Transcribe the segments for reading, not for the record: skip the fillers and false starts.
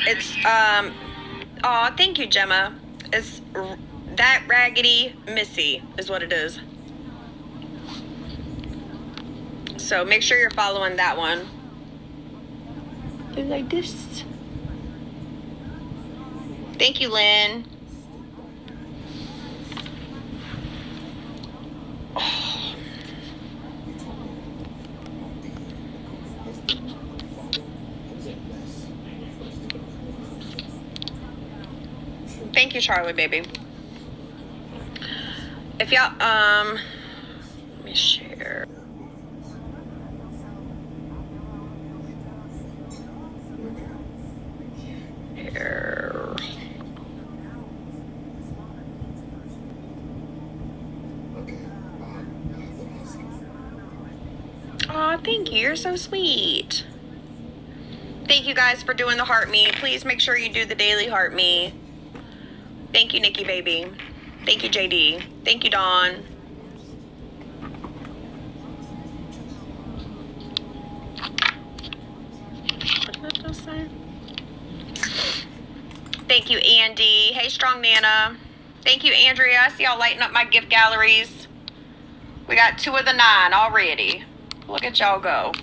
It's aw, thank you, Gemma. It's that raggedy Missy is what it is. So make sure you're following that one. Like this. Thank you, Lynn. Oh. Thank you, Charlie, baby. If y'all, let me share. Here. Aw, thank you. You're so sweet. Thank you guys for doing the heart me. Please make sure you do the daily heart me. Thank you, Nikki, baby. Thank you, JD. Thank you, Dawn. What did I say? Thank you, Andy. Hey, Strong Nana. Thank you, Andrea. I see y'all lighting up my gift galleries. We got 2 of the 9 already. Look at y'all go.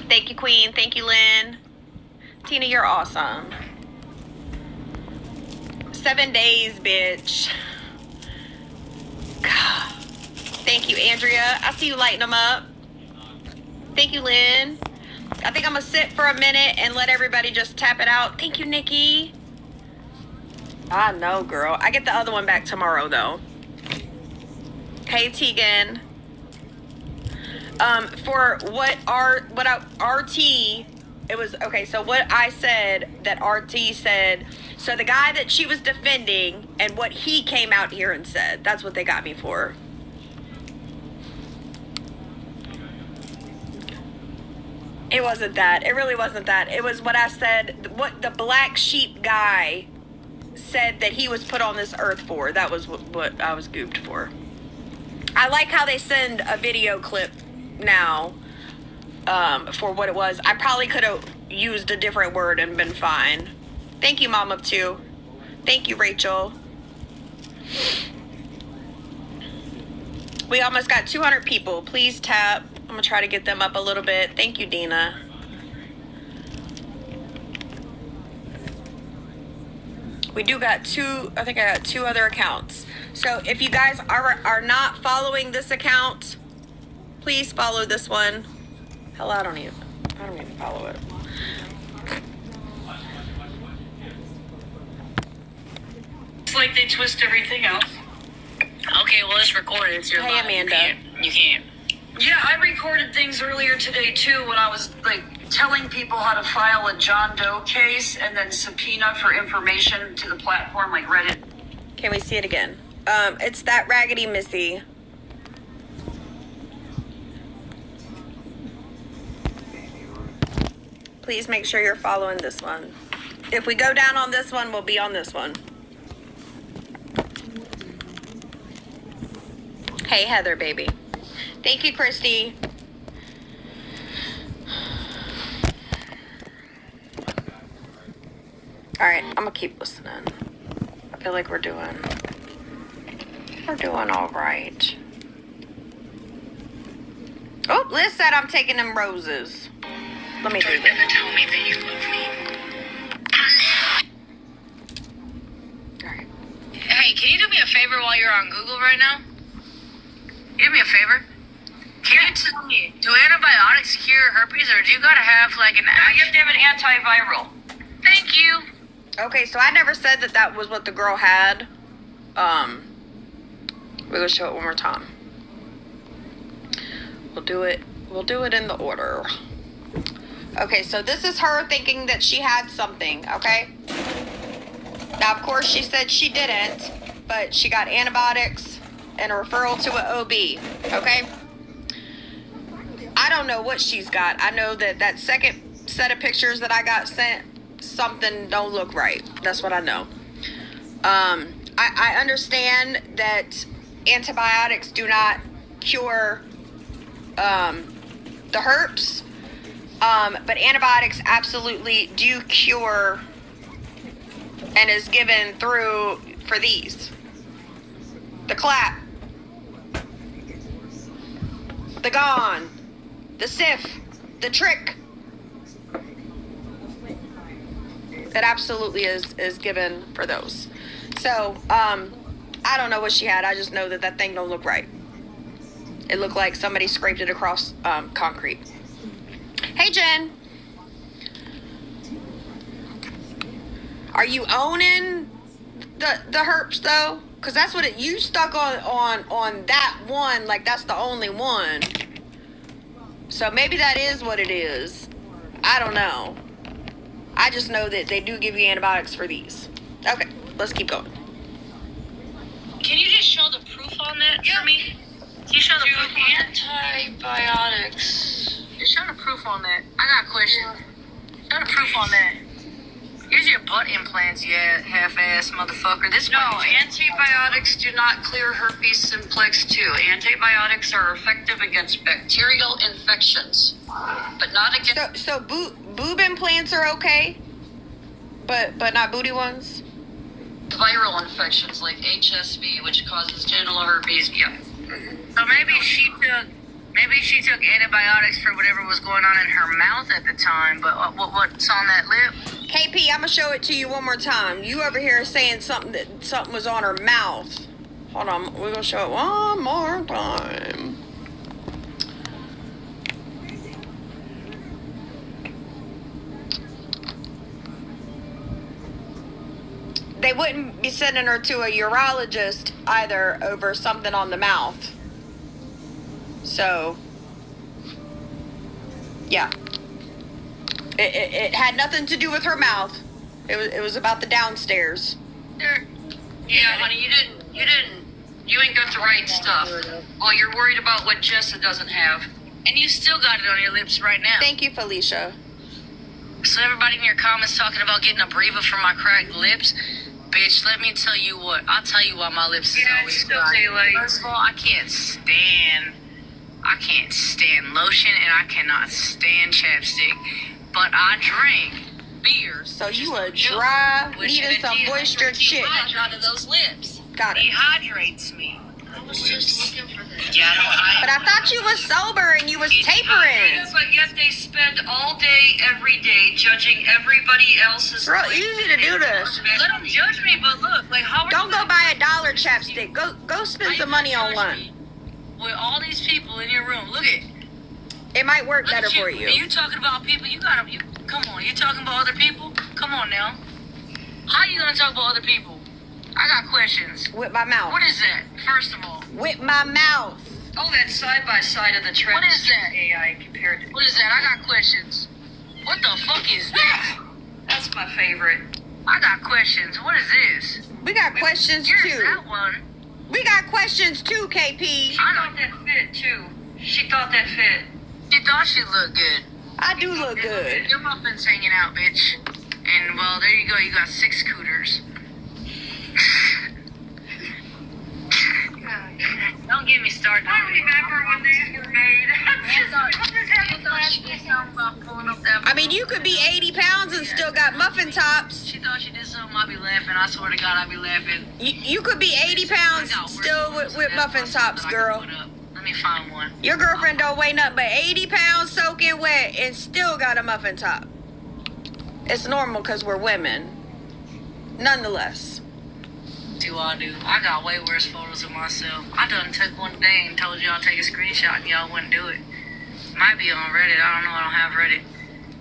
Thank you, Queen. Thank you, Lynn. Tina, you're awesome. 7 days, bitch. God. Thank you, Andrea. I see you lighting them up. Thank you, Lynn. I think I'm going to sit for a minute and let everybody just tap it out. Thank you, Nikki. I know, girl. I get the other one back tomorrow, though. Hey, Tegan. For RT, it was, okay, so what I said that RT said, so the guy that she was defending and what he came out here and said, that's what they got me for. It wasn't that. It really wasn't that. It was what I said, what the black sheep guy said that he was put on this earth for. That was what I was gooped for. I like how they send a video clip now for what it was. I probably could have used a different word and been fine. Thank you, Mom of 2. Thank you, Rachel. We almost got 200 people. Please tap. I'm going to try to get them up a little bit. Thank you, Dina. We do got 2, I think I got 2 other accounts. So if you guys are not following this account, please follow this one. Hell, I don't even follow it. It's like they twist everything else. Okay, well, it's recorded. So hey, Amanda. You can't. Yeah, I recorded things earlier today, too, when I was, like, telling people how to file a John Doe case and then subpoena for information to the platform like Reddit. Can we see it again? It's that raggedy Missy. Please make sure you're following this one. If we go down on this one, we'll be on this one. Hey, Heather, baby. Thank you, Christy. All right, I'm gonna keep listening. I feel like we're doing all right. Oh, Liz said I'm taking them roses. Let me do Never this. tell me that you love me. All right. Hey, can you do me a favor while you're on Google right now? Do me a favor. Can you tell me, do antibiotics cure herpes, or do you gotta have like an? No, you have to have an antiviral. Thank you. Okay, so I never said that was what the girl had. We'll show it one more time. We'll do it in the order. Okay, so this is her thinking that she had something, okay? Now, of course, she said she didn't, but she got antibiotics and a referral to an OB, okay? I don't know what she's got. I know that second set of pictures that I got sent, something don't look right. That's what I know. I understand that antibiotics do not cure the herpes, But antibiotics absolutely do cure and is given through for these. The clap, the gone, the sif, the trick. That absolutely is given for those. So, I don't know what she had. I just know that thing don't look right. It looked like somebody scraped it across concrete. Hey, Jen. Are you owning the herps though? Cause that's what you stuck on that one. Like that's the only one. So maybe that is what it is. I don't know. I just know that they do give you antibiotics for these. Okay, let's keep going. Can you just show the proof on that for me? Can you show the proof on antibiotics? Just show the proof on that. I got a question. Show the proof on that. Here's your butt implants, you half-ass motherfucker. This No, antibiotics do not clear herpes simplex 2. Antibiotics are effective against bacterial infections, but not against... So boob implants are okay, but not booty ones? viral infections like HSV, which causes genital herpes. Yeah. So maybe she took antibiotics for whatever was going on in her mouth at the time, but what's on that lip? KP, I'm gonna show it to you one more time. You over here saying something was on her mouth. Hold on, we're gonna show it one more time. They wouldn't be sending her to a urologist either over something on the mouth. So, yeah. It had nothing to do with her mouth. It was about the downstairs. Yeah, honey, you ain't got the right stuff. Well, you're worried about what Jessa doesn't have. And you still got it on your lips right now. Thank you, Felicia. So everybody in your comments talking about getting a Breva for my cracked lips. Bitch, let me tell you what. I'll tell you why my lips is always still dry. daylight. First of all, I can't stand lotion and I cannot stand chapstick. But I drink beer. So you a dry, needing some moisture chick. Out of those lips. Got it. Dehydrates me. I was just looking for that. Yeah, But I thought you was sober and you was tapering. But yet they spend all day, every day, judging everybody else's... It's real easy to do this. let them judge me, but look, like how are Don't you go buy $1 chapstick. Go spend some money on one. With all these people in your room, look at It might work look better at you. for you. And you talking about people? You come on. You talking about other people? Come on now. How you gonna talk about other people? I got questions. With my mouth. What is that? First of all, With my mouth. Oh, that side-by-side of the trends. What is that? AI compared to... what is that? I got questions. What the fuck is this? That's my favorite. I got questions. What is this? We got questions Here's too. that one. We got questions too, KP. She thought that fit, too. She thought that fit. She thought she looked good. I do look good. Your muffin's hanging out, bitch. And well, there you go. You got 6 scooters. Don't get me started. I remember when these were made. I mean, you could be 80 pounds and still got muffin tops. She thought she did something. I'd be laughing. I swear to God, I'd be laughing. You could be 80 pounds still with muffin tops, girl. Let me find one. Your girlfriend don't weigh nothing but 80 pounds soaking wet and still got a muffin top. It's normal because we're women. Nonetheless. Do I do? I got way worse photos of myself. I done took one day and told y'all to take a screenshot and y'all wouldn't do it. Might be on Reddit. I don't know. I don't have Reddit.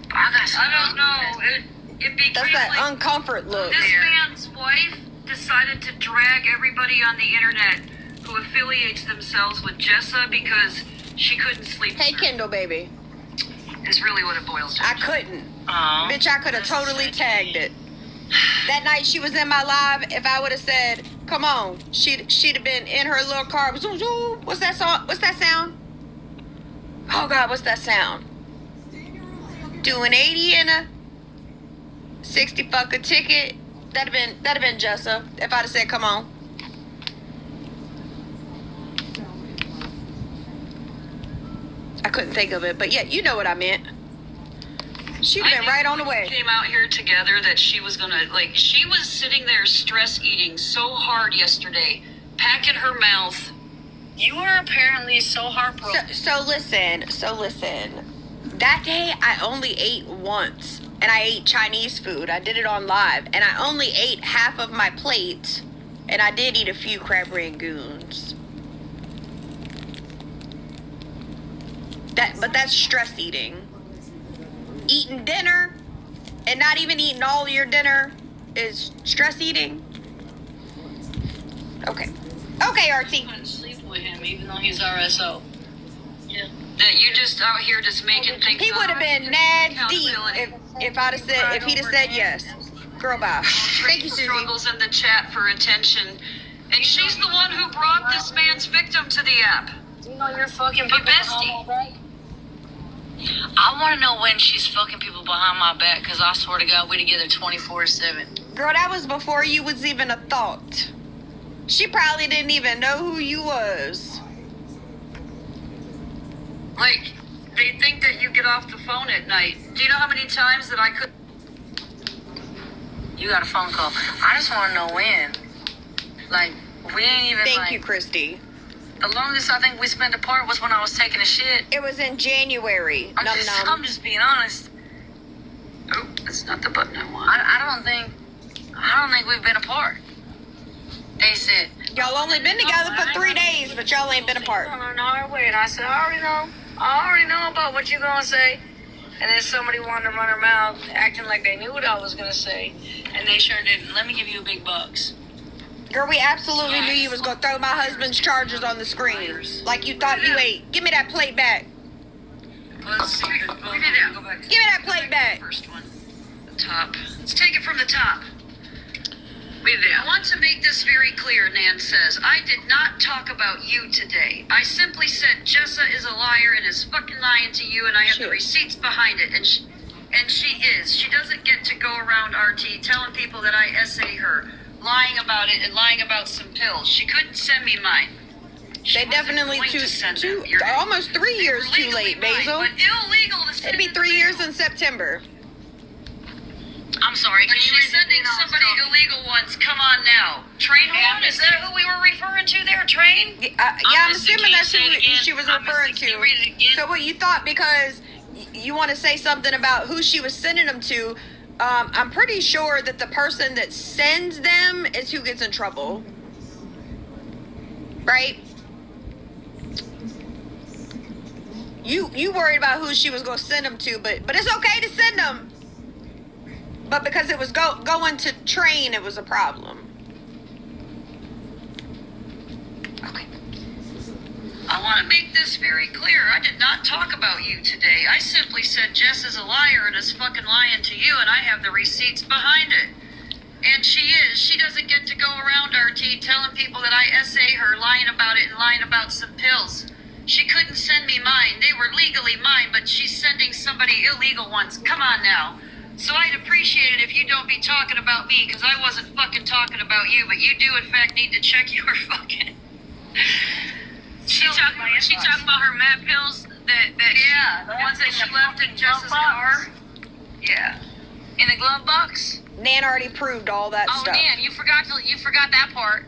But I got some. I don't know. It became That's that like uncomfort look. this man's wife decided to drag everybody on the internet who affiliates themselves with Jessa because she couldn't sleep. Hey, Kendall, baby. Is really what it boils down I to. couldn't. Oh. Bitch, I could have totally tagged it. That night she was in my live, if I would have said, come on, she'd have been in her little car. Zoom, zoom. What's that song? What's that sound? Oh, God, what's that sound? Doing 80 in a 60 fuck a ticket. That'd have been Jessa if I'd have said, come on. I couldn't think of it, but yeah, you know what I meant. She'd I been knew right on the when we way. came out here together that she was gonna, like, she was sitting there stress eating so hard yesterday, packing her mouth. You are apparently so heartbroken. So listen. That day I only ate once, and I ate Chinese food. I did it on live, and I only ate half of my plate, and I did eat a few crab rangoons. But that's stress eating. Eating dinner and not even eating all your dinner is stress eating. Okay, Artie. Couldn't sleep with him, even though he's RSO. Yeah. That you just out here just making things. He would have been mad deep if he'd have said yes. Girl, bye. Thank you, Susie. Struggles in the chat for attention, and she's the one who brought this man's victim to the app. You know you're fucking But people behind bestie. my back. I want to know when she's fucking people behind my back, because I swear to God, we together 24/7. Girl, that was before you was even a thought. She probably didn't even know who you was. Like, they think that you get off the phone at night. Do you know how many times that I could? You got a phone call. I just want to know when. Like, we ain't even Thank like... you, Christy. The longest I think we spent apart was when I was taking a shit. It was in January. I'm Num. just being honest. Oh, that's not the button I want. I don't think we've been apart. They said, Y'all only been together for 3 days, but y'all ain't been apart. on our way. And I said, I already know about what you're gonna say. And then somebody wanted to run her mouth, acting like they knew what I was gonna say, and they sure didn't. Let me give you a big bucks. Girl, we absolutely knew you was gonna throw my husband's charges on the screen. Like you thought you ate. Give me that plate back. Let's see. We did that. Go back. Give me that plate back. First one, the top. Let's take it from the top. I want to make this very clear, Nan says. I did not talk about you today. I simply said Jessa is a liar and is fucking lying to you, and I have the Shit. receipts behind it. And she is. She doesn't get to go around RT telling people that I essay her, lying about it and lying about some pills. She couldn't send me mine. She They wasn't definitely going to send two them. You're- almost 3 they years were too legally late, mine, Basil. But illegal to send It'd be them 3 to years you. in September. I'm sorry. But Can you she's sending somebody illegal ones. Come on now. Train one? Is that who we were referring to there? Train? Yeah, I'm missing. assuming Can you that's say it who again? she was I'm referring missing. Can you to. read it again? So what you thought because you want to say something about who she was sending them to? I'm pretty sure that the person that sends them is who gets in trouble, right? You worried about who she was going to send them to, but it's okay to send them. But because it was going to Train, it was a problem. Okay. I want to make this very clear. I did not talk about you today. I simply said Jess is a liar and is fucking lying to you, and I have the receipts behind it. And she is. She doesn't get to go around RT telling people that I essay her, lying about it and lying about some pills. She couldn't send me mine. They were legally mine, but she's sending somebody illegal ones. Come on now. So I'd appreciate it if you don't be talking about me, because I wasn't fucking talking about you, but you do in fact need to check your fucking... She talking about her mad pills that Yeah, the ones that she left in Jess's car. Yeah. in the glove box. Nan already proved all that Oh, stuff. Dan, you forgot that part.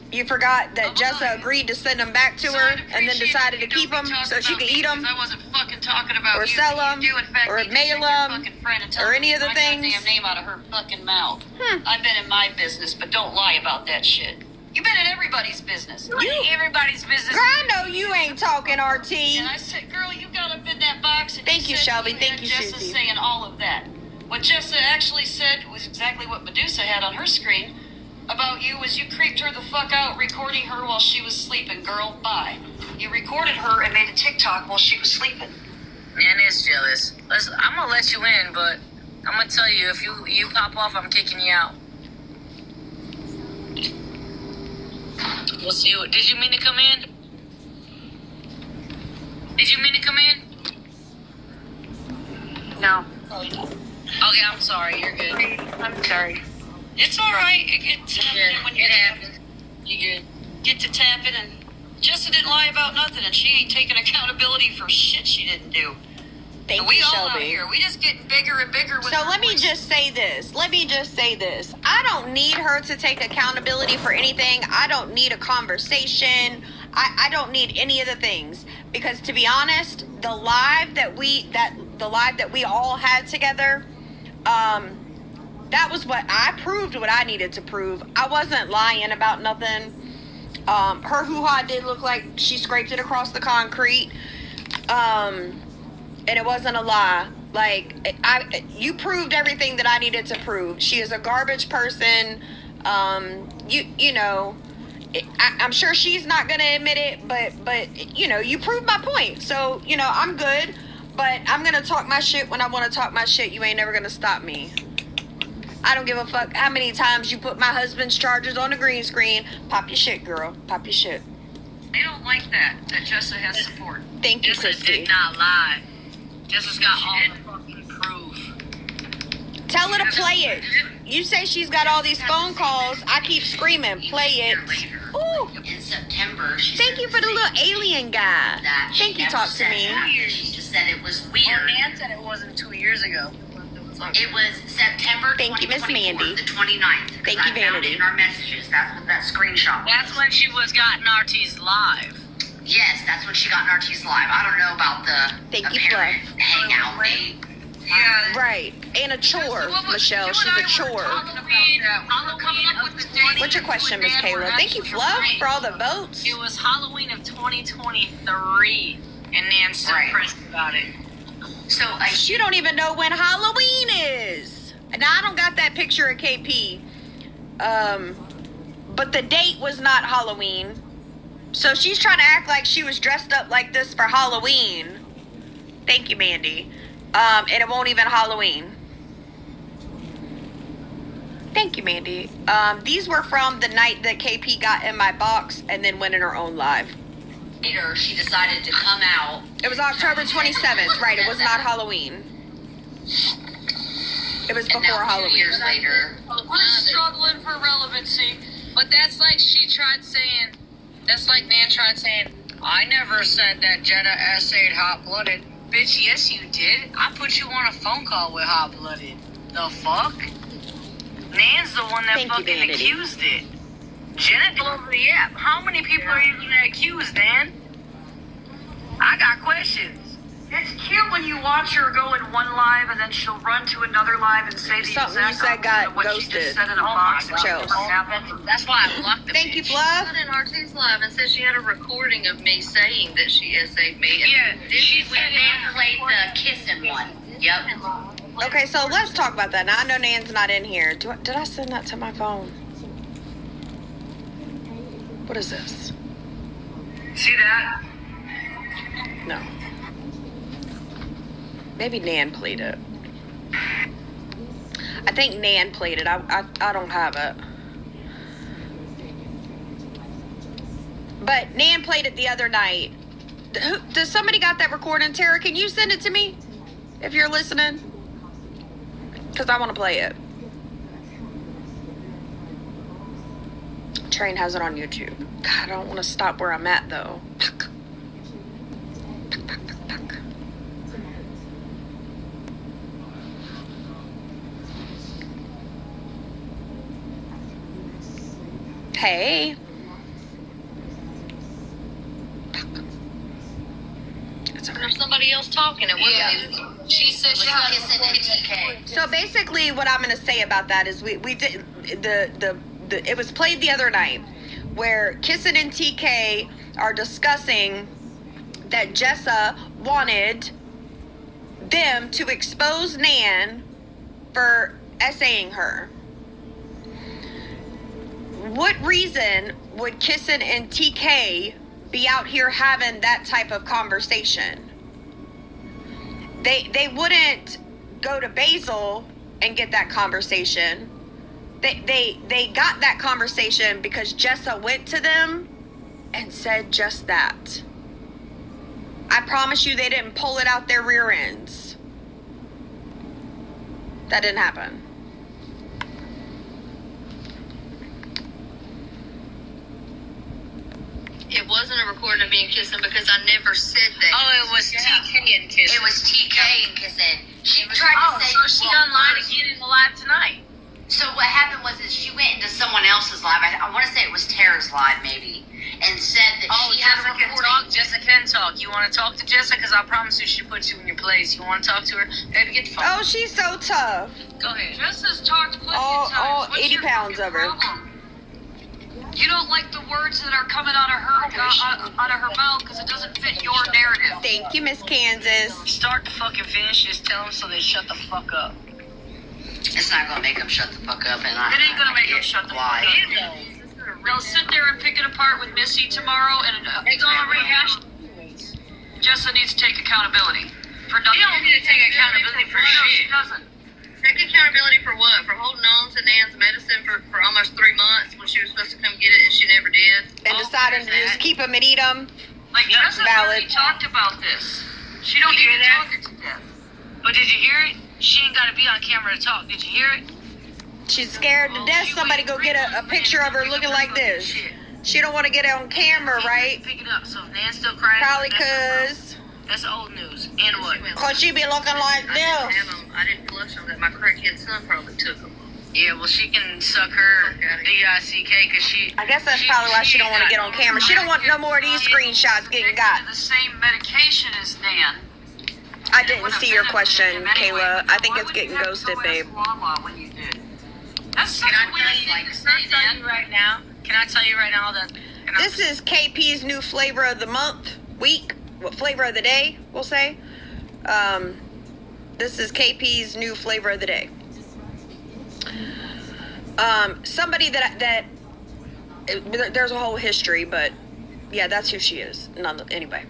You forgot that Jessa agreed to send them back to So her I'd and then appreciate decided if to you keep don't them be so talking she about could me, eat them, because I wasn't fucking talking about or you. sell but 'em, you do, in fact, or need to mail check your 'em, fucking friend and tell or her any to other get my things. goddamn name out of her fucking mouth. I've been in my business, but don't lie about that shit. You've been in everybody's business. Everybody's business. Girl, I know you ain't talking RT. And I said, girl, you got up in that box and Thank you, said Shelby. you Thank had you, Jessa Susie. saying all of that. What Jessa actually said was exactly what Medusa had on her screen about you was you creeped her the fuck out recording her while she was sleeping. Girl, bye. You recorded her and made a TikTok while she was sleeping. Man is jealous. Listen, I'm gonna let you in, but I'm gonna tell you if you pop off, I'm kicking you out. We'll see. Did you mean to come in? Did you mean to come in? No. Okay, I'm sorry. You're good. I'm sorry. It's all right. It gets You're good. when you It happens. You good? get to tapping, and Jessa didn't lie about nothing, and she ain't taking accountability for shit she didn't do. Thank we you, all out Shelby. here. We just getting bigger and bigger. With So our let me voices. just say this. I don't need her to take accountability for anything. I don't need a conversation. I don't need any of the things, because to be honest, the live that we all had together, that was what I proved, what I needed to prove. I wasn't lying about nothing. Her hoo-ha did look like she scraped it across the concrete. And it wasn't a lie. Like, you proved everything that I needed to prove. She is a garbage person. You know, I'm sure she's not gonna admit it, but you know, you proved my point. So, you know, I'm good. But I'm gonna talk my shit when I want to talk my shit. You ain't never gonna stop me. I don't give a fuck how many times you put my husband's charges on the green screen. Pop your shit, girl. Pop your shit. They don't like that Jessa has support. Thank you, Jessa Christy. did not lie. Jessa's got all the fucking proof. Tell her to play it. You say she's got all these phone calls. I keep screaming, play it. Ooh, In September, she thank said you for the little alien guy. that she Thank you, never talk to said me. after. She just said it was Well, weird. Nan said it wasn't 2 years ago. It was September Thank you, Miss 2024, Mandy. the 29th. Thank you, I found Vanity. it in our messages. That's what that screenshot was. That's when she was got Nartie's live. Yes, that's when she got Nartie's live. I don't know about the Thank you, apparent Fluff. hangout date. Yeah. Right. And a chore, Michelle. She's a chore. What's your question, Miss Kayla? Thank you, Fluff, for all the votes. It was Halloween of 2023, and Nan still Right. pressed about it. So She don't even know when Halloween is. Now, I don't got that picture of KP. But the date was not Halloween. So she's trying to act like she was dressed up like this for Halloween. Thank you, Mandy. And it won't even Halloween. Thank you, Mandy. These were from the night that KP got in my box and then went in her own live. later, she decided to come out. It was October 27th, right? It was not Halloween. It was And before now 2 Halloween. years later, We're struggling for relevancy, but that's like she tried saying. That's like Nan tried saying. I never said that Jenna essayed Hot Blooded. Bitch, yes you did. I put you on a phone call with Hot Blooded. The fuck? Nan's the one that Thank you, fucking Vanity. accused it. Jenna all over the app. How many people are you gonna accuse, Nan? I got questions. It's cute when you watch her go in one live and then she'll run to another live and say the Something you exact said opposite got of what she ghosted. just said in a Oh box. my God. Chills. That's why I blocked the Thank you, bitch. Fluff. in Artie's live and said she had a recording of me saying that she essayed me. And Yeah, she she said said Nan played the kissing one. Yep. Okay, so let's talk about that. Now, I know Nan's not in here. Did I send that to my phone? What is this? See that? No. Maybe Nan played it. I think Nan played it. I don't have it. But Nan played it the other night. Does somebody got that recording? Tara, can you send it to me? If you're listening. Because I want to play it. Train has it on YouTube. God, I don't want to stop where I'm at, though. Puck. Puck, puck, puck, puck. Hey. It's okay. there's somebody else talking. It wasn't even, she said she had Kissing and TK. So basically, what I'm going to say about that is we did the it was played the other night where Kissin and TK are discussing that Jessa wanted them to expose Nan for essaying her. What reason would Kissin and TK be out here having that type of conversation? They wouldn't go to Basil and get that conversation. They got that conversation because Jessa went to them and said just that. I promise you they didn't pull it out their rear ends. That didn't happen. It wasn't a recording of me and kissing because I never said that. Oh, it was TK and kissing. It was TK and kissing. She tried Oh, to say. so she done lied again in the live tonight. So what happened was is she went into someone else's live. I want to say it was Tara's live maybe, and said that Oh, she had a Jessica can recording. talk. Jessica can talk. You want to talk to Jessica? Because I promise you she put you in your place. You want to talk to her? Baby, get the phone. Oh, she's so tough. Go ahead. Jessa's talked plenty All- of times. all What's 80 your pounds fucking of her. problem? You don't like the words that are coming out of her out of her mouth because it doesn't fit your narrative. Thank you, Miss Kansas. Start to fucking finish. Just tell them so they shut the fuck up. It's not gonna make them shut the fuck up, and It ain't gonna make them shut the fuck up. They'll sit there and pick it apart with Missy tomorrow, and They're gonna rehash. Jessa needs to take accountability for You nothing. don't need to take accountability for No, she shit. doesn't. Take accountability for what? For holding on to Nan's medicine for almost 3 months when she was supposed to come get it and she never did. And deciding to just keep them and eat them. Like Yeah, Jessa valid. already talked about this. She don't You need hear to that? talk it to death. But did you hear it? She ain't gotta be on camera to talk. Did you hear it? She's scared to death somebody go get a picture of her looking like this. She don't want to get it on camera, right? Pick it up. So if Nan's still crying. Probably that's- 'cause That's old news. And what? cause she be looking like I didn't this. have them. I didn't flush them. That my crackhead son probably took them. Yeah, well, she can suck her DICK because she. I guess that's probably why she don't want to get on camera. She don't want no more of these screenshots getting got. The same medication as Nan. I didn't see your question, Kayla. I think it's getting ghosted, babe. When you did. That's Can such I a weird tell thing you? to Can I say, tell man. you right now? Can I tell you right now that? This is KP's new flavor of the month, week, what flavor of the day, we'll say. This is KP's new flavor of the day. Somebody that there's a whole history, but yeah, that's who she is. Anyway,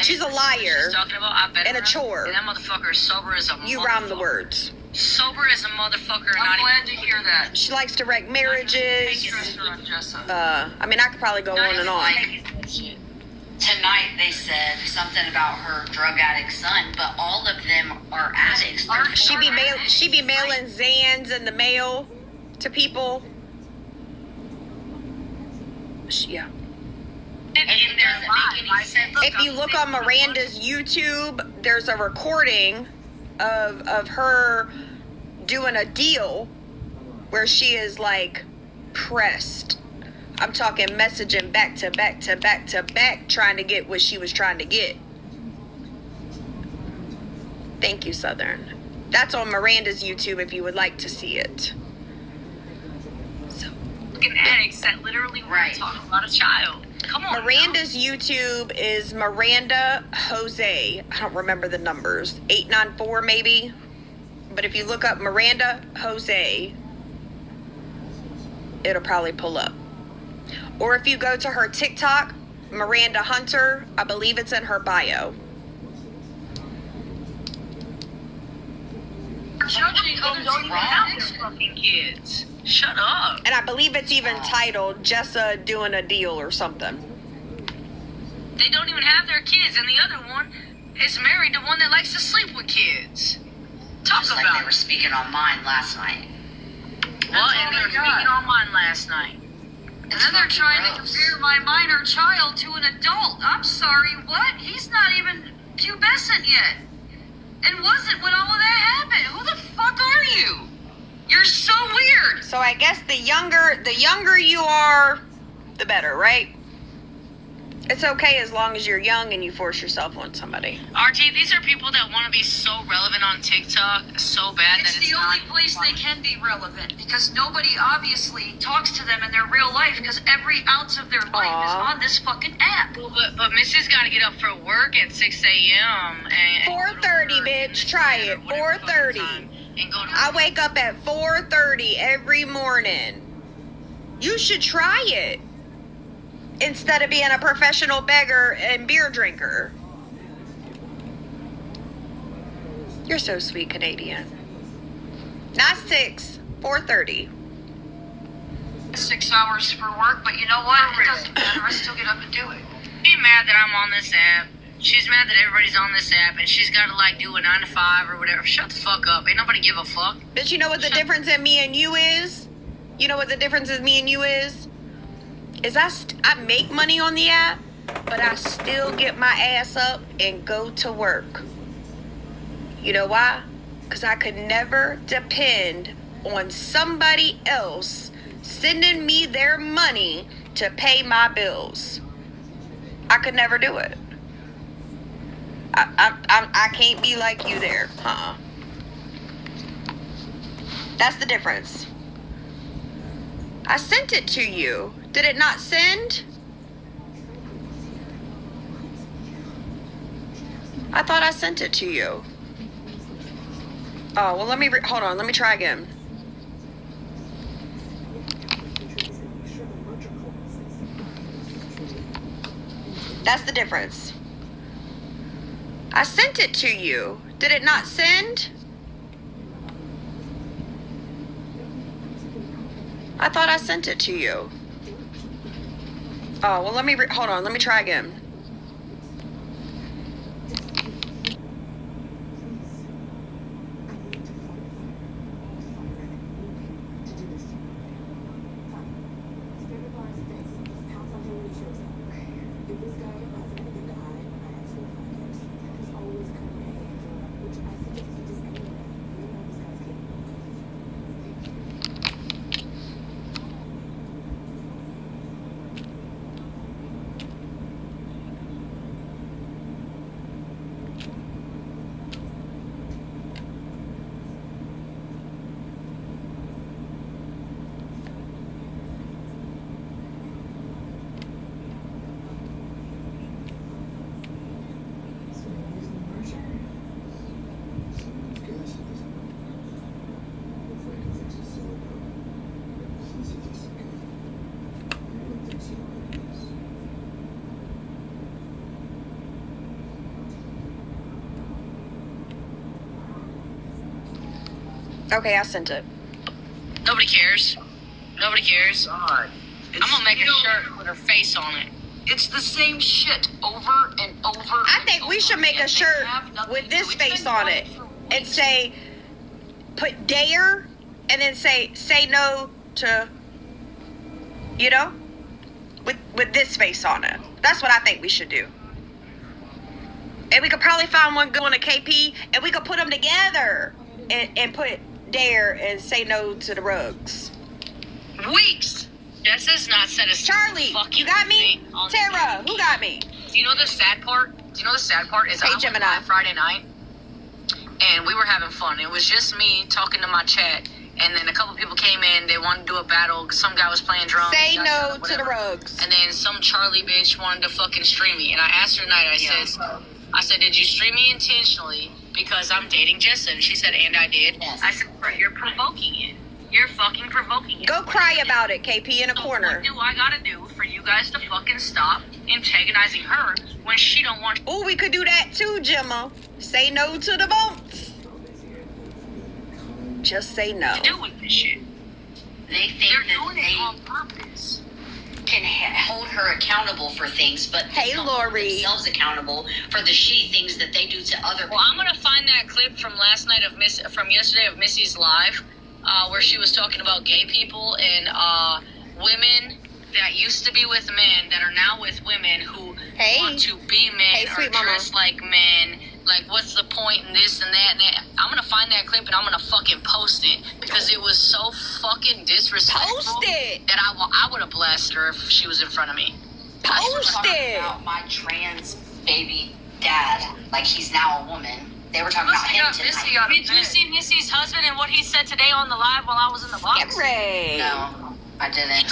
she's a liar She's talking about, I bet and a her. chore. And that motherfucker is sober as a You motherfucker. rhyme the words. Sober as a motherfucker. I'm Not glad to hear that. She likes to wreck Take marriages. pressure on Jessa. I mean, I could probably go on and on. Like tonight, they said something about her drug addict son, but all of them are addicts. She be mailing Zans in the mail to people. Yeah. And it doesn't make any sense. If you look on Miranda's YouTube, there's a recording of her doing a deal where she is like pressed. I'm talking messaging back to back to back to back, trying to get what she was trying to get. Thank you, Southern. That's on Miranda's YouTube if you would like to see it. So fucking addicts that literally want Right. to talk about a child. Come on. Miranda's YouTube is Miranda Jose. I don't remember the numbers. 894 maybe. But if you look up Miranda Jose, it'll probably pull up. Or if you go to her TikTok, Miranda Hunter, I believe it's in her bio. Judging Don't others even have their fucking kids. Shut up. And I believe it's even titled Jessa Doing a Deal or something. They don't even have their kids, and the other one is married to one that likes to sleep with kids. Talk Just like about they were speaking on mine last night. well, and they were speaking on mine last night. And then they're trying to compare my minor child to an adult. I'm sorry, what? He's not even pubescent yet. And wasn't when all of that happened. Who the fuck are you? You're so weird. So I guess the younger you are, the better, right? It's okay as long as you're young and you force yourself on somebody. RT, these are people that want to be so relevant on TikTok so bad It's that it's the not only place they can be relevant because nobody obviously talks to them in their real life because every ounce of their life is Aw. on this fucking app. Well, but Missy's got to get up for work at 6 a.m. and 4:30, bitch. Try it. 4:30. And go to I wake up at 4:30 every morning. You should try it instead of being a professional beggar and beer drinker. You're so sweet, Canadian. Not 6, 4:30. 6 hours for work, but you know what? It doesn't matter. I still get up and do it. She's mad that I'm on this app. She's mad that everybody's on this app, and she's got to like do a 9 to 5 or whatever. Shut the fuck up. Ain't nobody give a fuck. But you know what the difference in me and you is? You know what the difference in me and you is? is I make money on the app, but I still get my ass up and go to work. You know why? Because I could never depend on somebody else sending me their money to pay my bills. I could never do it. I can't be like you there. That's the difference. I sent it to you. Did it not send? I thought I sent it to you. Oh, well, hold on. Let me try again. That's the difference. I sent it to you. Did it not send? I thought I sent it to you. Oh, well, hold on. Let me try again. Okay, I sent it. Nobody cares. Nobody cares. God. I'm gonna make a shirt with her face on it. It's the same shit over and over. I think we should make a shirt with this face on it and say, put dare, and then say no to, you know, with this face on it. That's what I think we should do. And we could probably find one good one at KP, and we could put them together and put dare and say no to the rugs. Weeks. Jess has not said a Charlie, fucking you got me? thing on Tara, who got me? Do you know the sad part? Is Hey, I went Gemini. live Friday night, and we were having fun. It was just me talking to my chat, and then a couple people came in. They wanted to do a battle. Some guy was playing drums. Say yada, no yada, to whatever. the rugs. And then some Charlie bitch wanted to fucking stream me. And I asked her tonight, I said, did you stream me intentionally because I'm dating Jessa? And she said, and I did. Yes. I said, bro, you're provoking it. You're fucking provoking it. Go cry about it, KP, in a So corner. what do I gotta do for you guys to fucking stop antagonizing her when she don't want Oh, we could do that too, Gemma. Say no to the votes. Just say no. to do with this shit? They think They're that doing it they on purpose. can hold her accountable for things, but Hey, they don't hold Lori. themselves accountable for the shitty things that they do to other people. Well, I'm gonna find that clip from last night from yesterday of Missy's live, where she was talking about gay people and women that used to be with men that are now with women who Hey. want to be men Hey, or sweet mama. dress like men. Like, what's the point in this and that and that? I'm gonna find that clip and I'm gonna fucking post it because it was so fucking disrespectful. Post it. That I would have blasted her if she was in front of me. They were Post talking it. about my trans baby dad, like he's now a woman. They were talking about him tonight. Did you see Missy's husband and what he said today on the live while I was in the box? Ray. No, I didn't. He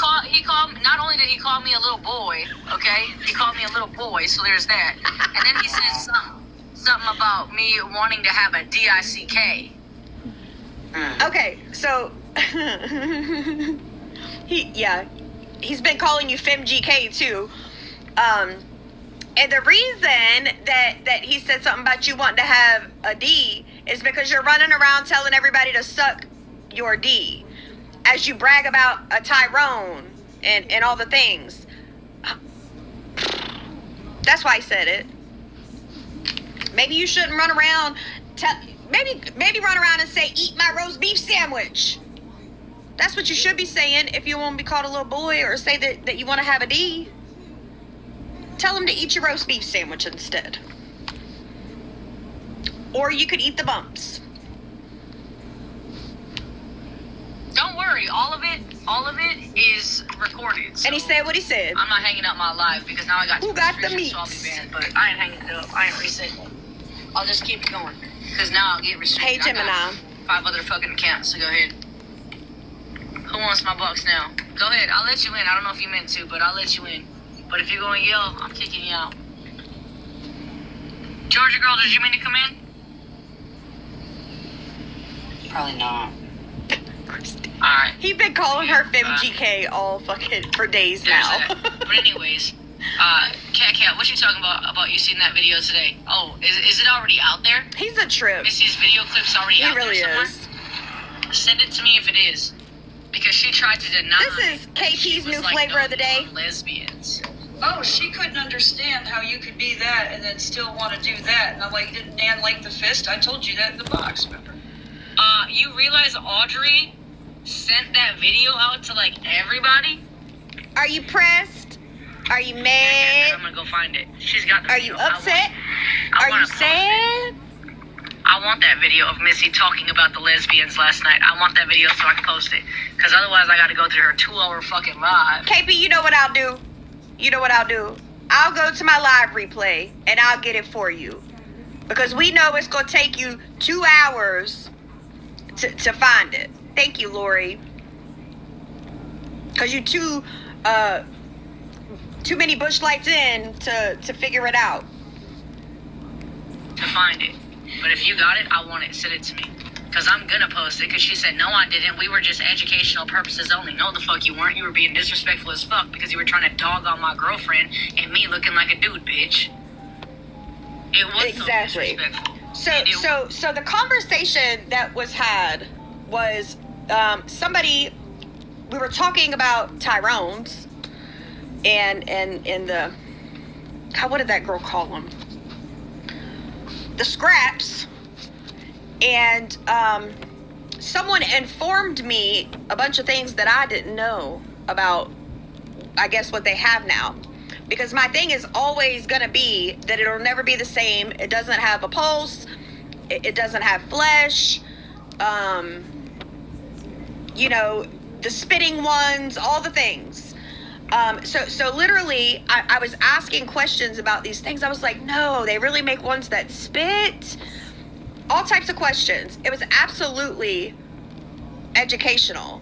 called. Not only did he call me a little boy, okay, he called me a little boy. So there's that. And then he said something about me wanting to have a DICK. Okay, so he's been calling you FemGK too. And the reason that he said something about you wanting to have a D is because you're running around telling everybody to suck your D as you brag about a Tyrone and all the things. That's why he said it. Maybe you shouldn't run around. Maybe run around and say, "Eat my roast beef sandwich." That's what you should be saying if you want to be called a little boy or say that you want to have a D. Tell him to eat your roast beef sandwich instead. Or you could eat the bumps. Don't worry, all of it is recorded. So And he said what he said. I'm not hanging up my live because now I got Who too got much the restrictions, so I'll be meats? banned, but I ain't hanging it up. I ain't resetting it. I'll just keep it going because now I'll get restricted. Hey, I got Gemini. 5 other fucking accounts, so go ahead. Who wants my bucks now? Go ahead. I'll let you in. I don't know if you meant to, but I'll let you in. But if you're going to yell, I'm kicking you out. Georgia girl, did you mean to come in? Probably not. Alright. He been calling her FemGK all fucking for days There's now. that. But anyways, Cat, what you talking about you seeing that video today? Oh, is it already out there? He's a trip. Missy's video clip's already He out really there somewhere? is. Send it to me if it is. Because she tried to deny This is that she KP's was, new like, flavor of the day. on lesbians. Oh, she couldn't understand how you could be that and then still want to do that. And I'm like, didn't Nan like the fist? I told you that in the box, remember? You realize Audrey sent that video out to like everybody? Are you pressed? Are you I'm mad? gonna go find it. She's got the Are video. you upset? I Are wanna you post it. sad? I want that video of Missy talking about the lesbians last night. I want that video so I can post it. Because otherwise I gotta go through her 2-hour fucking live. KP, you know what I'll do? You know what I'll do? I'll go to my live replay and I'll get it for you. Because we know it's going to take you 2 hours to find it. Thank you, Lori. Because you too many bush lights in to figure it out. To find it. But if you got it, I want it. Send it to me. Because I'm gonna post it. Because she said, no, I didn't. We were just educational purposes only. No, the fuck you weren't. You were being disrespectful as fuck because you were trying to dog on my girlfriend and me looking like a dude, bitch. It was Exactly. so disrespectful. So, And it- so the conversation that was had was somebody. We were talking about Tyrone's, and the what did that girl call them? The scraps, and someone informed me a bunch of things that I didn't know about. I guess what they have now. Because my thing is always going to be that it'll never be the same. It doesn't have a pulse. It doesn't have flesh. You know, the spitting ones, all the things. So literally, I was asking questions about these things. I was like, no, they really make ones that spit? All types of questions. It was absolutely educational.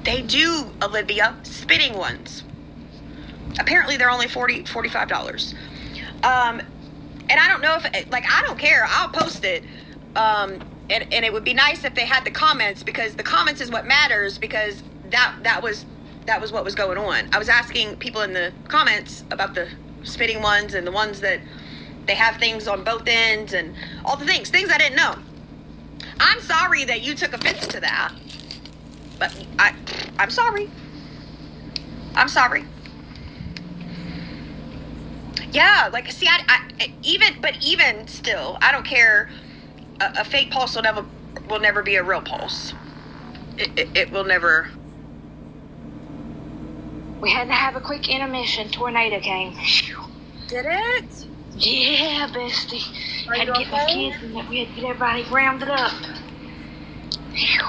They do, Olivia, spitting ones. Apparently they're only $45. And I don't know if, like, I don't care. I'll post it. And it would be nice if they had the comments, because the comments is what matters, because that was what was going on. I was asking people in the comments about the spitting ones and the ones that they have things on both ends and all the things I didn't know. I'm sorry that you took offense to that, but I'm sorry. I'm sorry. Yeah, like, see, I even still, I don't care. A fake pulse will never be a real pulse. It will never. We had to have a quick intermission. Tornado came. Did it? Yeah, bestie. Are Had you to get my okay? kids and we had to get everybody rounded up. Phew.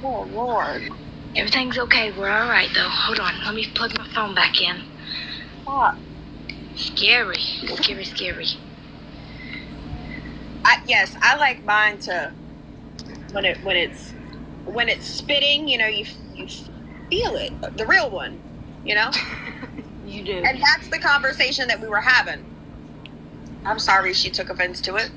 Oh, Lord. Everything's okay. We're all right, though. Hold on. Let me plug my phone back in. Fuck. Scary. Scary. Yes, I like mine to when it's spitting. You know, you feel it, the real one. You know, You do. and that's the conversation that we were having. I'm sorry she took offense to it.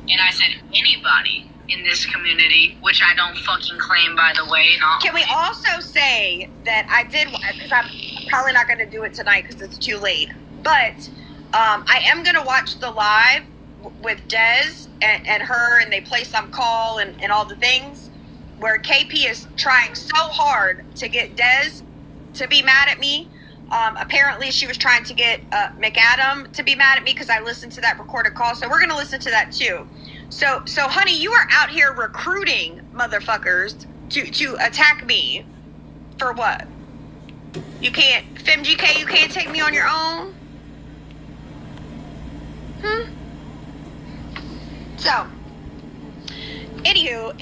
And I said anybody in this community, which I don't fucking claim, by the way. Can we also say that I did, because I'm probably not going to do it tonight because it's too late, but I am going to watch the live with Des and her, and they play some call and all the things, where KP is trying so hard to get Des to be mad at me. Apparently she was trying to get McAdam to be mad at me because I listened to that recorded call, so we're going to listen to that too. So honey, you are out here recruiting motherfuckers to attack me for what? You can't, FemGK, you can't take me on your own? So, anywho,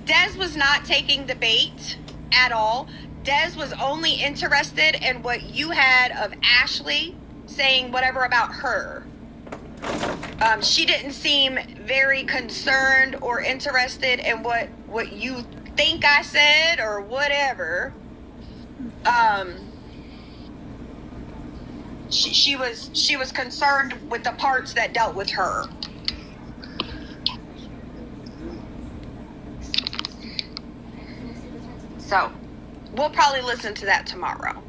Des was not taking the bait at all. Des was only interested in what you had of Ashley saying whatever about her. She didn't seem very concerned or interested in what you think I said or whatever. She was concerned with the parts that dealt with her. So, we'll probably listen to that tomorrow.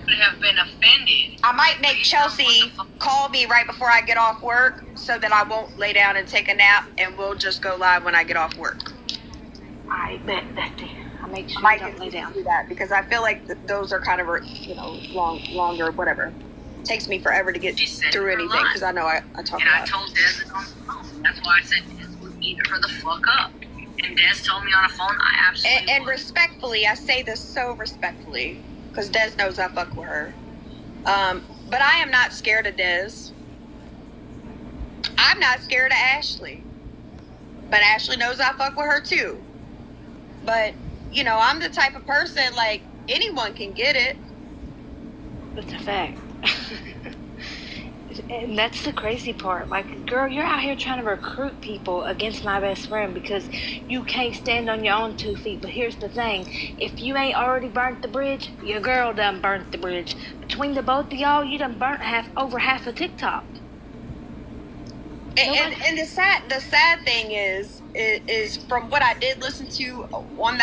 Would have been offended. I might make Chelsea call me right before I get off work so that I won't lay down and take a nap, and we'll just go live when I get off work. I bet, Bestie. I'll make sure I you don't lay down. do that because I feel like those are kind of, longer, whatever. It takes me forever to get She said through her anything line. because I know I talk And a I lot. told Des it on the phone. That's why I said Des would beat her the fuck up. And Des told me on the phone, I absolutely And would. respectfully, I say this so respectfully because Des knows I fuck with her. But I am not scared of Des. I'm not scared of Ashley. But Ashley knows I fuck with her too. But, I'm the type of person, like, anyone can get it. It's a fact. And that's the crazy part. Like, girl, you're out here trying to recruit people against my best friend because you can't stand on your own 2 feet. But here's the thing. If you ain't already burnt the bridge, your girl done burnt the bridge. Between the both of y'all, you done burnt over half of TikTok. And the sad thing is from what I did listen to on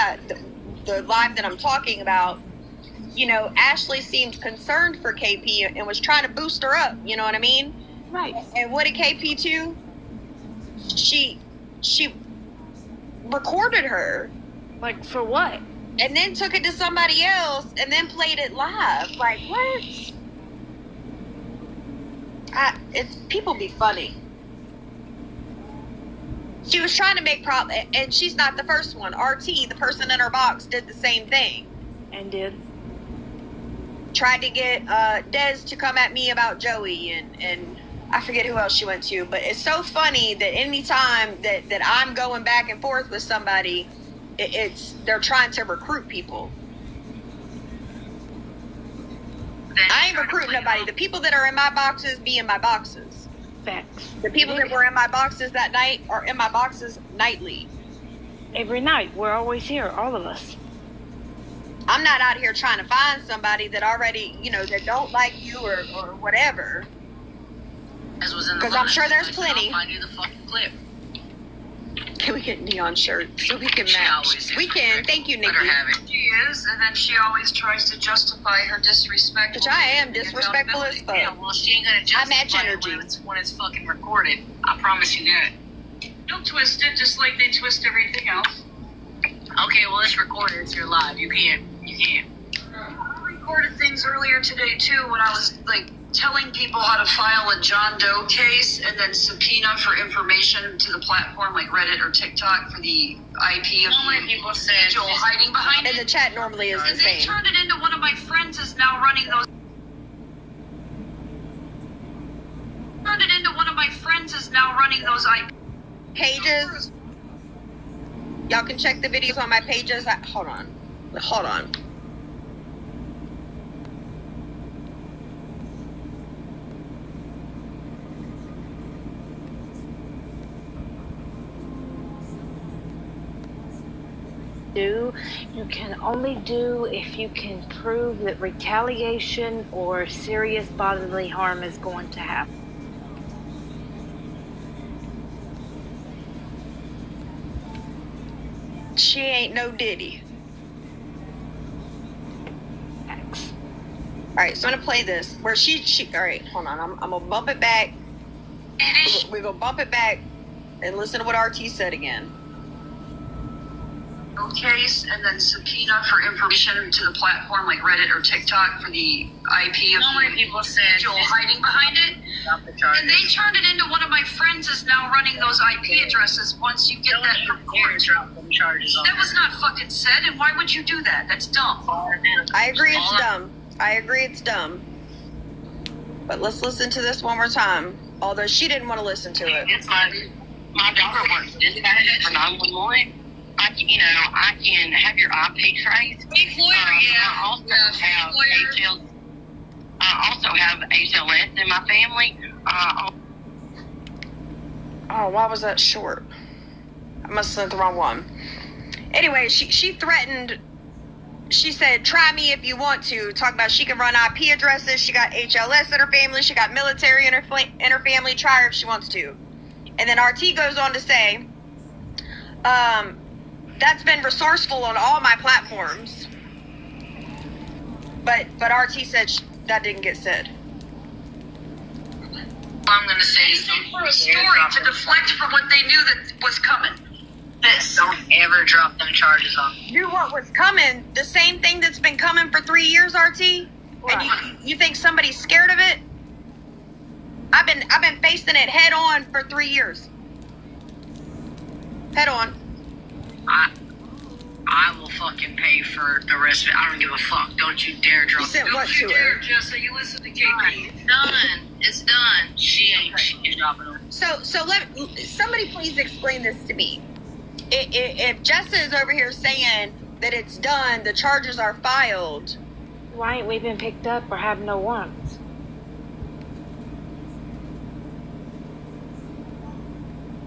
the live that I'm talking about, Ashley seemed concerned for KP and was trying to boost her up. You know what I mean? Right. And what did KP do? She recorded her Like, for what? and then took it to somebody else and then played it live. Like, what? People be funny. She was trying to make problem, and she's not the first one. RT, the person in her box, did the same thing. And did. Tried to get Des to come at me about Joey, and I forget who else she went to. But it's so funny that anytime that I'm going back and forth with somebody, they're trying to recruit people. I ain't recruiting nobody. The people that are in my boxes be in my boxes. Facts. The people that were in my boxes that night are in my boxes nightly. Every night. We're always here, all of us. I'm not out here trying to find somebody that already, that don't like you or whatever. Des was in the 'Cause I'm line. sure there's I said, plenty. I'll find you the fucking clip. Can we get neon shirts so we can She match? always We can. Thank you, Let Nikki. her have it. She is, and then she always tries to justify her disrespect. Which I am disrespectful as fuck. Yeah, well, she ain't gonna justify I match it energy. when it's fucking recorded. I promise you that. Don't twist it, just like they twist everything else. Okay, well, it's recorded. It's your live. You can't. I recorded things earlier today too when I was telling people how to file a John Doe case and then subpoena for information to the platform like Reddit or TikTok for the IP of So many people said Joel hiding behind And the it. chat normally is the And they same. turned it into one of my friends is now running those. Turned it into one of my friends is now running those IP. Pages. Y'all can check the videos on my pages. Hold on. You can only do if you can prove that retaliation or serious bodily harm is going to happen. She ain't no Diddy. Facts. All right, so I'm gonna play this where she. All right, hold on. I'm gonna bump it back. We're gonna bump it back and listen to what RT said again. Case and then subpoena for information to the platform like Reddit or TikTok for the IP of So many people said Joel hiding behind it. And they turned it into one of my friends is now running those IP addresses once you get that from court. That was not fucking said, and why would you do that? That's dumb. I agree it's dumb. I agree it's dumb. But let's listen to this one more time. Although she didn't want to listen to it. It's my daughter works dispatch for 911. I can have your IP trace. Chief lawyer, I also have HLS in my family. Oh, why was that short? I must have sent the wrong one. Anyway, she threatened. She said, "Try me if you want to." Talk about she can run IP addresses. She got HLS in her family. She got military in her family. Try her if she wants to. And then RT goes on to say, "That's been resourceful on all my platforms." But RT said that didn't get said. I'm going to say for a story to deflect from what they knew that was coming. This. Don't ever drop them charges on me. Knew what was coming. The same thing that's been coming for 3 years, RT. And you think somebody's scared of it? I've been facing it head on for 3 years. Head on. I will fucking pay for the rest of it. I don't give a fuck. Don't you dare drop You said it. what Don't you to dare, her? Jessa. You listen to KP. It's done. It's done. She ain't dropping it. So somebody please explain this to me. If Jessa is over here saying that it's done, the charges are filed. Why ain't we been picked up or have no warrants?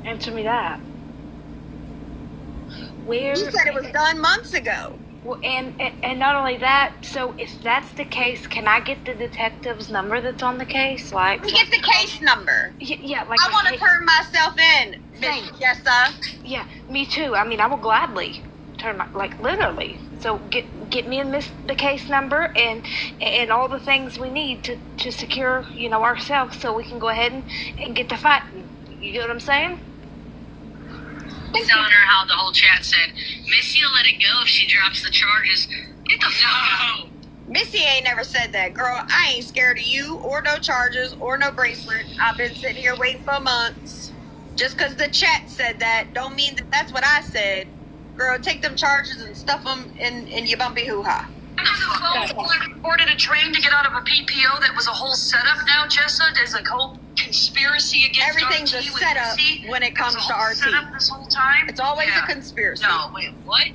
Answer me that. Where? You said it was done months ago. Well, and not only that. So if that's the case, can I get the detective's number that's on the case? Like, Get the case number. yeah, like I want to turn myself in, Miss Same. Jessa. Yeah, me too. I mean, I will gladly turn like literally. So get me in the case number and all the things we need to secure ourselves so we can go ahead and get to fighting. You get what I'm saying? Telling her how the whole chat said, Missy will let it go if she drops the charges. Get the fuck out. Missy ain't never said that, girl. I ain't scared of you or no charges or no bracelet. I've been sitting here waiting for months. Just because the chat said that don't mean that that's what I said. Girl, take them charges and stuff them in your bumpy hoo-ha. I reported a train to get out of a PPO that was a whole setup now, Jessa. There's a whole conspiracy against Everything's RT a with setup Missy. when it comes It was to a whole RT. setup this whole time. It's always Yeah. a conspiracy. No, wait, what?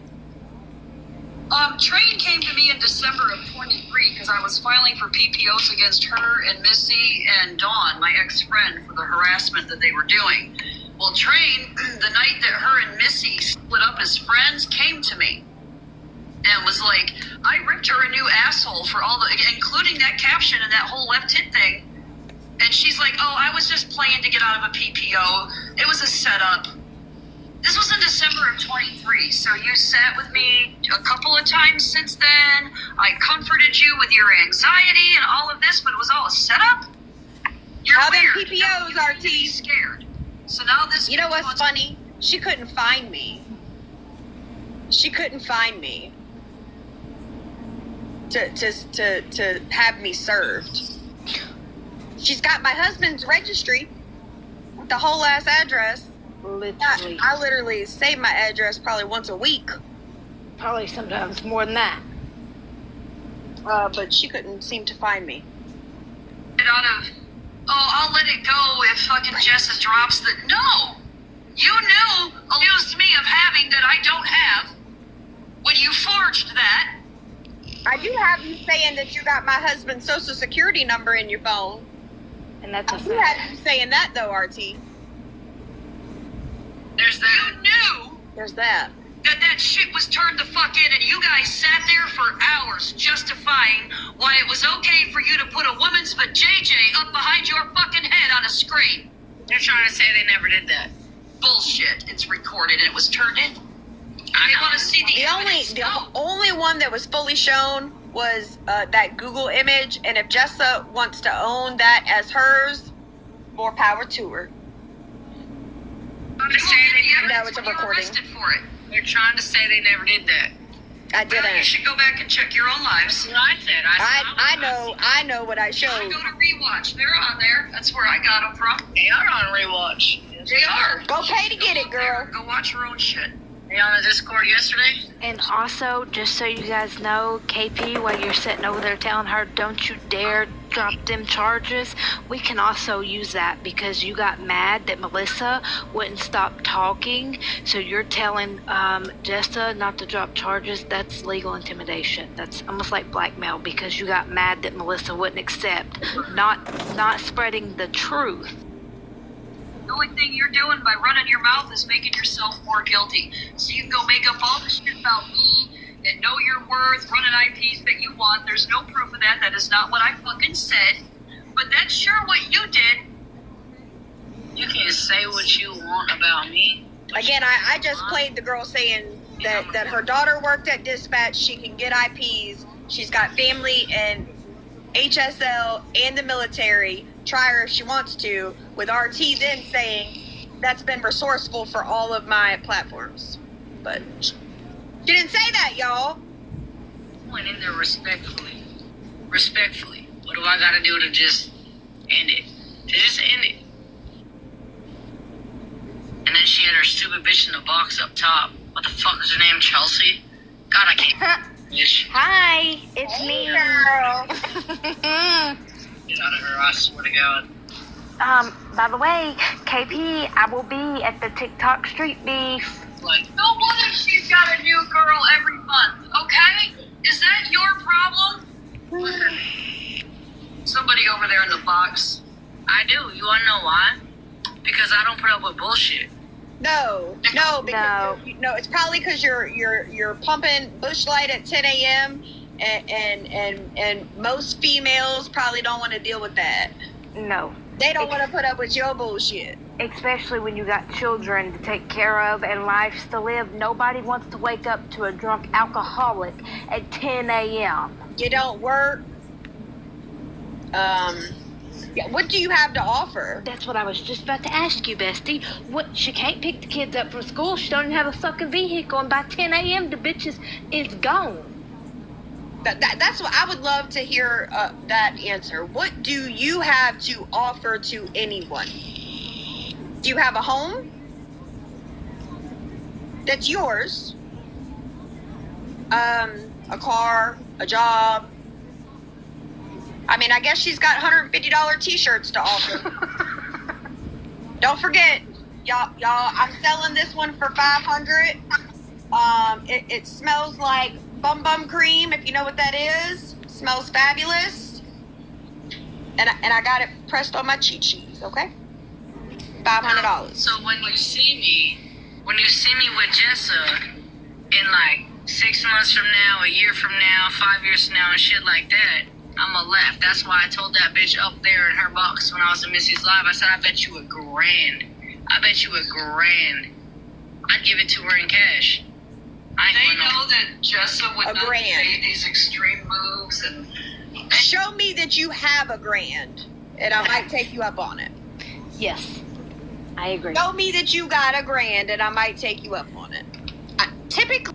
Train came to me in December of 23 because I was filing for PPOs against her and Missy and Dawn, my ex-friend, for the harassment that they were doing. Well, Train, the night that her and Missy split up as friends, came to me and was like, I ripped her a new asshole for all the, including that caption and that whole left hit thing. And she's like, oh, I was just playing to get out of a PPO. It was a setup. This was in December of 23, so you sat with me a couple of times since then. I comforted you with your anxiety and all of this, but it was all a setup? You're How them weird. PPOs, You need to be RT? scared. So now this... You know what's funny? She couldn't find me. She couldn't find me to have me served. She's got my husband's registry with the whole ass address. Literally, I literally save my address probably once a week. probably sometimes more than that. But she couldn't seem to find me. out of, oh, I'll let it go if fucking Jessa drops the... No! You knew, accused me of having that I don't have when you forged that. I do have you saying that you got my husband's social security number in your phone. And that's a I do fact. have you saying that though, RT. There's that. You knew There's that. that shit was turned the fuck in, and you guys sat there for hours justifying why it was okay for you to put a woman's vajayjay up behind your fucking head on a screen. They're trying to say they never did that. Bullshit. It's recorded and it was turned in. I They know. want to see the evidence. The No. only one that was fully shown was that Google image, and if Jessa wants to own that as hers, more power to her. They won't give the evidence No, it's a when you're recording. arrested for it. They're trying to say they never did that. I Well, you didn't. should go back and check your own lives. What I said. I know what I I showed. go to rewatch. They're on there. That's where I got them from. They are on rewatch. They are. Go pay to get it, girl. Go watch your own shit. They on the Discord yesterday. And also, just so you guys know, KP, while you're sitting over there telling her, don't you dare drop them charges, we can also use that because you got mad that Melissa wouldn't stop talking. So you're telling Jessa not to drop charges. That's legal intimidation. That's almost like blackmail because you got mad that Melissa wouldn't accept not spreading the truth. The only thing you're doing by running your mouth is making yourself more guilty. So you can go make up all the shit about me and know your worth, running IPs that you want. There's no proof of that. That is not what I fucking said. But that's sure what you did. You can say what you want about me. Again, I just played the girl saying that her daughter worked at Dispatch. She can get IPs. She's got family in HSL and the military. Try her if she wants to. With RT then saying that's been resourceful for all of my platforms. But she didn't say that, y'all. Went in there respectfully. Respectfully. What do I gotta do to just end it? To just end it. And then she had her stupid bitch in the box up top. What the fuck is her name? Chelsea? God, I can't. Bitch. Hi, it's me. Get out of her, I swear to God. By the way, KP, I will be at the TikTok Street Beef. Like, No wonder she's got a new girl every month, okay? Is that your problem? Somebody over there in the box. I do. You wanna know why? Because I don't put up with bullshit. No, because no, it's probably because you're pumping Bush Light at 10 a.m. and most females probably don't want to deal with that. No. They don't want to put up with your bullshit. Especially when you got children to take care of and lives to live. Nobody wants to wake up to a drunk alcoholic at 10 a.m. You don't work. Yeah, what do you have to offer? That's what I was just about to ask you, Bestie. What? She can't pick the kids up from school. She don't even have a fucking vehicle, and by 10 a.m. the bitch is gone. That's what I would love to hear. That answer. What do you have to offer to anyone? Do you have a home that's yours? A car, a job. I mean, I guess she's got $150 t-shirts to offer. Don't forget, y'all, I'm selling this one for $500. It smells like bum cream, if you know what that is. Smells fabulous. And I got it pressed on my cheat sheets, okay? $500. So when you see me with Jessa in like 6 months from now, a year from now, 5 years from now, and shit like that, I'm a left. That's why I told that bitch up there in her box when I was in Missy's live. I said, I bet you $1,000. I bet you $1,000. I'd give it to her in cash. They know that Jessa would $1,000. not say these extreme moves and Show me that you have $1,000, and I might take you up on it. Yes, I agree. Show me that you got $1,000, and I might take you up on it. Typically,